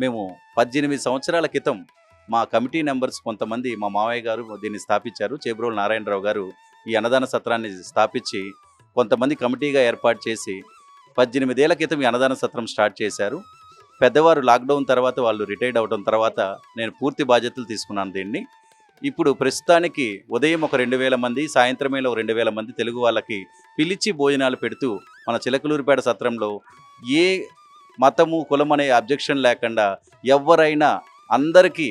మేము 18 సంవత్సరాల క్రితం మా కమిటీ మెంబర్స్ కొంతమంది మా మావయ్య గారు దీన్ని స్థాపించారు. చేబ్రోలు నారాయణరావు గారు ఈ అన్నదాన సత్రాన్ని స్థాపించి కొంతమంది కమిటీగా ఏర్పాటు చేసి 18 ఏళ్ల క్రితం ఈ అన్నదాన సత్రం స్టార్ట్ చేశారు. పెద్దవారు లాక్డౌన్ తర్వాత వాళ్ళు రిటైర్డ్ అవడం తర్వాత నేను పూర్తి బాధ్యతలు తీసుకున్నాను దీన్ని. ఇప్పుడు ప్రస్తుతానికి ఉదయం ఒక 2000 మంది, సాయంత్రం వేళ ఒక 2000 మంది తెలుగు వాళ్ళకి పిలిచి భోజనాలు పెడుతూ మన చిలకలూరిపేట సత్రంలో ఏ మతము, కులం అనే అబ్జెక్షన్ లేకుండా ఎవరైనా అందరికీ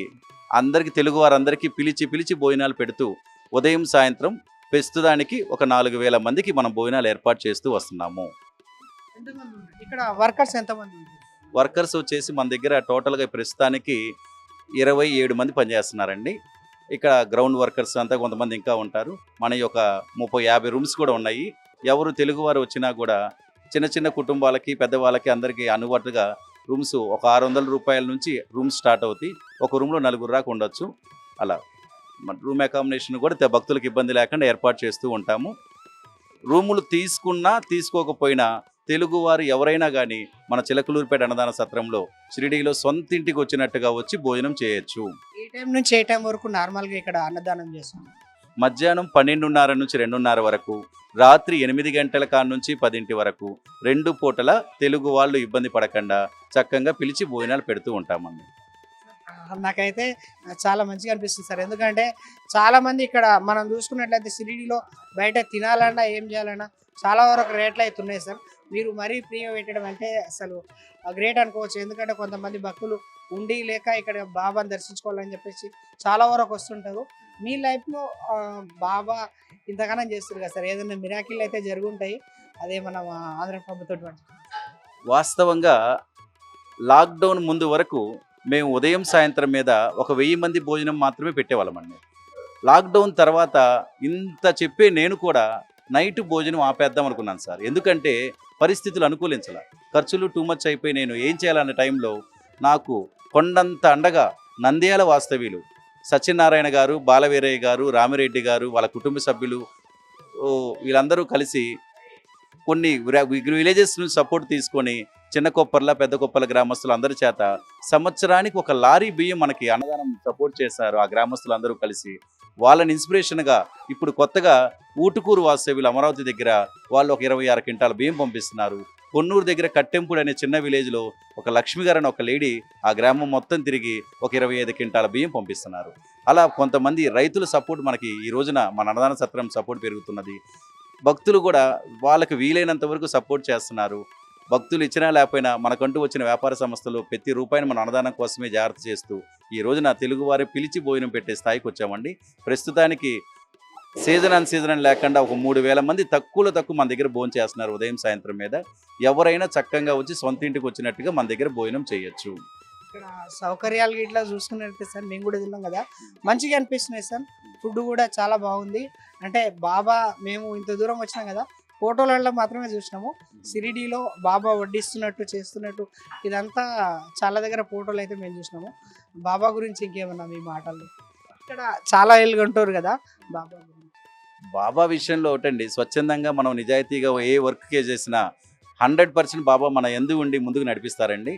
తెలుగు వారందరికీ పిలిచి భోజనాలు పెడుతూ ఉదయం సాయంత్రం ప్రస్తుతానికి ఒక 4000 మందికి మనం భోజనాలు ఏర్పాటు చేస్తూ వస్తున్నాము. ఇక్కడ వర్కర్స్ ఎంతమంది ఉంటారు? వర్కర్స్ వచ్చేసి మన దగ్గర టోటల్గా ప్రస్తుతానికి 27 మంది పనిచేస్తున్నారండి. ఇక్కడ గ్రౌండ్ వర్కర్స్ అంతా కొంతమంది ఇంకా ఉంటారు. మన యొక్క 30-50 రూమ్స్ కూడా ఉన్నాయి. ఎవరు తెలుగువారు వచ్చినా కూడా చిన్న చిన్న కుటుంబాలకి, పెద్దవాళ్ళకి అందరికీ అనువట్టుగా రూమ్స్ ఒక 600 రూపాయల నుంచి రూమ్స్ స్టార్ట్ అవుతాయి. ఒక రూమ్లో 4 దాకా ఉండొచ్చు. అలా మన రూమ్ అకామిడేషన్ కూడా భక్తులకు ఇబ్బంది లేకుండా ఏర్పాటు చేస్తూ ఉంటాము. రూములు తీసుకున్నా తీసుకోకపోయినా తెలుగువారు ఎవరైనా కానీ మన చిలకలూరిపేట అన్నదాన సత్రంలో షిరిడీలో సొంత ఇంటికి వచ్చినట్టుగా వచ్చి భోజనం చేయొచ్చు. ఏ టైం నుంచి ఏ టైం వరకు నార్మల్గా ఇక్కడ అన్నదానం చేస్తాం? మధ్యాహ్నం 12:30 నుంచి 2:30 వరకు, రాత్రి 8 గంటల కాడ నుంచి 10 వరకు 2 పూటల తెలుగు వాళ్ళు ఇబ్బంది పడకుండా చక్కగా పిలిచి భోజనాలు పెడుతూ ఉంటామండి. నాకైతే చాలా మంచిగా అనిపిస్తుంది సార్. ఎందుకంటే చాలామంది ఇక్కడ మనం చూసుకున్నట్లయితే షిరిడీలో బయట తినాలన్నా ఏం చేయాలన్నా చాలా వరకు రేట్లు అయితే ఉన్నాయి సార్. మీరు మరీ ఫ్రీగా పెట్టడం అంటే అసలు గ్రేట్ అనుకోవచ్చు. ఎందుకంటే కొంతమంది భక్తులు ఉండి లేక ఇక్కడ బాబాని దర్శించుకోవాలని చెప్పేసి చాలా వరకు వస్తుంటారు. మీ లైఫ్లో బాబా ఇంతగానం చేస్తారు కదా సార్, ఏదైనా మిరాకిల్ అయితే జరుగుంటాయి. అదే మన ఆంధ్ర ప్రభుత్వం వాస్తవంగా లాక్డౌన్ ముందు వరకు మేము ఉదయం సాయంత్రం మీద ఒక 1000 మంది భోజనం మాత్రమే పెట్టేవాళ్ళమండి. లాక్డౌన్ తర్వాత ఇంత చెప్పే నేను కూడా నైట్ భోజనం ఆపేద్దాం అనుకున్నాను సార్. ఎందుకంటే పరిస్థితులు అనుకూలించాల, ఖర్చులు టూ మచ్ అయిపోయి నేను ఏం చేయాలన్న టైంలో నాకు కొండంత అండగా నంద్యాల వాస్తవ్యులు సత్యనారాయణ గారు, బాలవీరయ్య గారు, రామిరెడ్డి గారు, వాళ్ళ కుటుంబ సభ్యులు వీళ్ళందరూ కలిసి కొన్ని విలేజెస్ నుంచి సపోర్ట్ తీసుకొని చిన్న కొప్పర్ల, పెద్ద కొప్పర్ల గ్రామస్తులు అందరి చేత సంవత్సరానికి ఒక లారీ బియ్యం మనకి అన్నదానం సపోర్ట్ చేశారు. ఆ గ్రామస్తులు అందరూ కలిసి వాళ్ళని ఇన్స్పిరేషన్గా ఇప్పుడు కొత్తగా ఊటుకూరు వాస్తవ్యులు అమరావతి దగ్గర వాళ్ళు ఒక 26 క్వింటాల బియ్యం పంపిస్తున్నారు. కొన్నూరు దగ్గర కట్టెంపుడు అనే చిన్న విలేజ్లో ఒక లక్ష్మి గారు అని ఒక లేడీ ఆ గ్రామం మొత్తం తిరిగి ఒక 25 క్వింటాల బియ్యం పంపిస్తున్నారు. అలా కొంతమంది రైతుల సపోర్ట్ మనకి ఈ రోజున మన అన్నదాన సత్రం సపోర్ట్ పెరుగుతున్నది. భక్తులు కూడా వాళ్ళకి వీలైనంత వరకు సపోర్ట్ చేస్తున్నారు. భక్తులు ఇచ్చినా లేకపోయినా మనకంటూ వచ్చిన వ్యాపార సంస్థలు ప్రతి రూపాయిని మన అన్నదానం కోసమే జాగ్రత్త చేస్తూ ఈ రోజున తెలుగువారి పిలిచి భోజనం పెట్టే స్థాయికి వచ్చామండి. ప్రస్తుతానికి సీజన్ అని లేకుండా ఒక 3000 మంది తక్కువ మన దగ్గర భోజనం చేస్తున్నారు ఉదయం సాయంత్రం మీద. ఎవరైనా చక్కగా వచ్చి సొంత ఇంటికి వచ్చినట్టుగా మన దగ్గర భోజనం చేయొచ్చు. ఇక్కడ సౌకర్యాలు ఇట్లా చూసుకున్నట్టు సార్ మేము కూడా తిన్నాం కదా, మంచిగా అనిపిస్తున్నాయి సార్. ఫుడ్ కూడా చాలా బాగుంది. అంటే బాబా మేము ఇంత దూరం వచ్చినాం కదా, ఫోటోలలో మాత్రమే చూసినాము. షిరిడీలో బాబా వడ్డిస్తున్నట్టు చేస్తున్నట్టు ఇదంతా చాలా దగ్గర ఫోటోలు అయితే మేము చూసినాము. బాబా గురించి ఇంకేమన్నా మీ మాటలు? ఇక్కడ చాలా ఏళ్ళుగా ఉంటారు కదా బాబా గురించి. బాబా విషయంలో ఒకటండి, స్వచ్ఛందంగా మనం నిజాయితీగా ఏ వర్క్ చేసినా 100% బాబా మన ఎందు ఉండి ముందుకు నడిపిస్తారండి.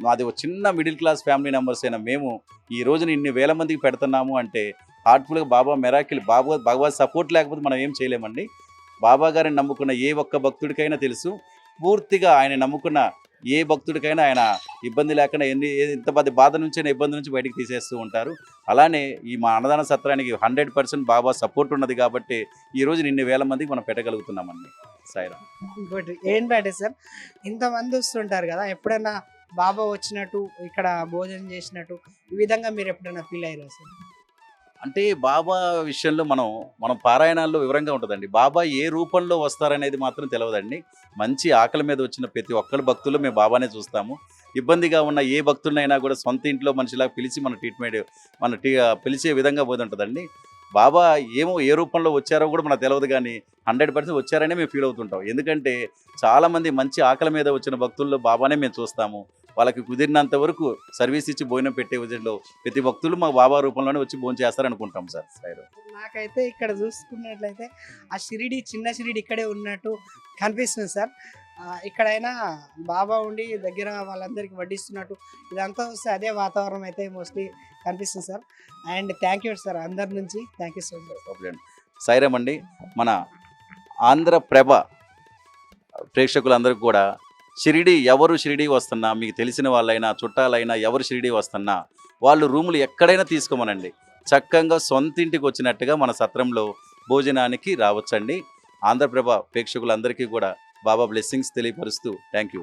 మాది ఒక చిన్న మిడిల్ క్లాస్ ఫ్యామిలీ మెంబర్స్ అయినా మేము ఈ రోజున ఇన్ని వేల మందికి పెడుతున్నాము అంటే హార్ట్ఫుల్గా బాబా మెరాకిల్, బాబా సపోర్ట్ లేకపోతే మనం ఏం చేయలేమండి. బాబా గారిని నమ్ముకున్న ఏ ఒక్క భక్తుడికైనా తెలుసు, పూర్తిగా ఆయన నమ్ముకున్న ఏ భక్తుడికైనా ఆయన ఇబ్బంది లేకుండా ఎంత బాధ నుంచి ఇబ్బంది నుంచి బయటికి తీసేస్తూ ఉంటారు. అలానే ఈ మా అన్నదాన సత్రానికి 100% బాబా సపోర్ట్ ఉన్నది కాబట్టి ఈరోజు ఇన్ని వేల మందికి మనం పెట్టగలుగుతున్నామండి. సాయిరామ్. ఇంకోటి ఏంటంటే సార్, ఇంతమంది వస్తుంటారు కదా, ఎప్పుడైనా బాబా వచ్చినట్టు ఇక్కడ భోజనం చేసినట్టు ఈ విధంగా మీరు ఎప్పుడైనా ఫీల్ అయ్యారా సార్? అంటే బాబా విషయంలో మనం పారాయణాల్లో వివరంగా ఉంటుందండి. బాబా ఏ రూపంలో వస్తారనేది మాత్రం తెలియదండి. మంచి ఆకలి మీద వచ్చిన ప్రతి ఒక్కరి భక్తుల్లో మేము బాబానే చూస్తాము. ఇబ్బందిగా ఉన్న ఏ భక్తులనైనా కూడా సొంత ఇంట్లో మనిషిలా పిలిచి పిలిచే విధంగా పోయి ఉంటుందండి. బాబా ఏ రూపంలో వచ్చారో కూడా మనకు తెలియదు, కానీ 100% వచ్చారనే మేము ఫీల్ అవుతుంటాం. ఎందుకంటే చాలామంది మంచి ఆకలి మీద వచ్చిన భక్తుల్లో బాబానే మేము చూస్తాము. వాళ్ళకి కుదిరినంత వరకు సర్వీస్ ఇచ్చి భోజనం పెట్టే విధంలో ప్రతి భక్తులు మా బాబా రూపంలోనే వచ్చి భోజనం చేస్తారనుకుంటాం సార్. నాకైతే ఇక్కడ చూసుకున్నట్లయితే ఆ షిరిడి, చిన్న షిరిడి ఇక్కడే ఉన్నట్టు కనిపిస్తుంది సార్. ఇక్కడైనా బాబా ఉండి దగ్గర వాళ్ళందరికీ వడ్డిస్తున్నట్టు ఇదంతా వస్తే అదే వాతావరణం అయితే మోస్ట్లీ కనిపిస్తుంది sir. And thank you sir అందరి నుంచి, thank you so much. Problem Sairam అండి. మన ఆంధ్రప్రభ ప్రేక్షకులందరికీ కూడా ఎవరు షిరిడి వస్తున్నా, మీకు తెలిసిన వాళ్ళైనా చుట్టాలైనా ఎవరు షిరిడి వస్తున్నా వాళ్ళు రూములు ఎక్కడైనా తీసుకోమనండి. చక్కగా సొంతింటికి వచ్చినట్టుగా మన సత్రంలో భోజనానికి రావచ్చండి. ఆంధ్రప్రభ ప్రేక్షకులందరికీ కూడా బాబా బ్లెస్సింగ్స్ తెలియపరుస్తూ థ్యాంక్ యూ.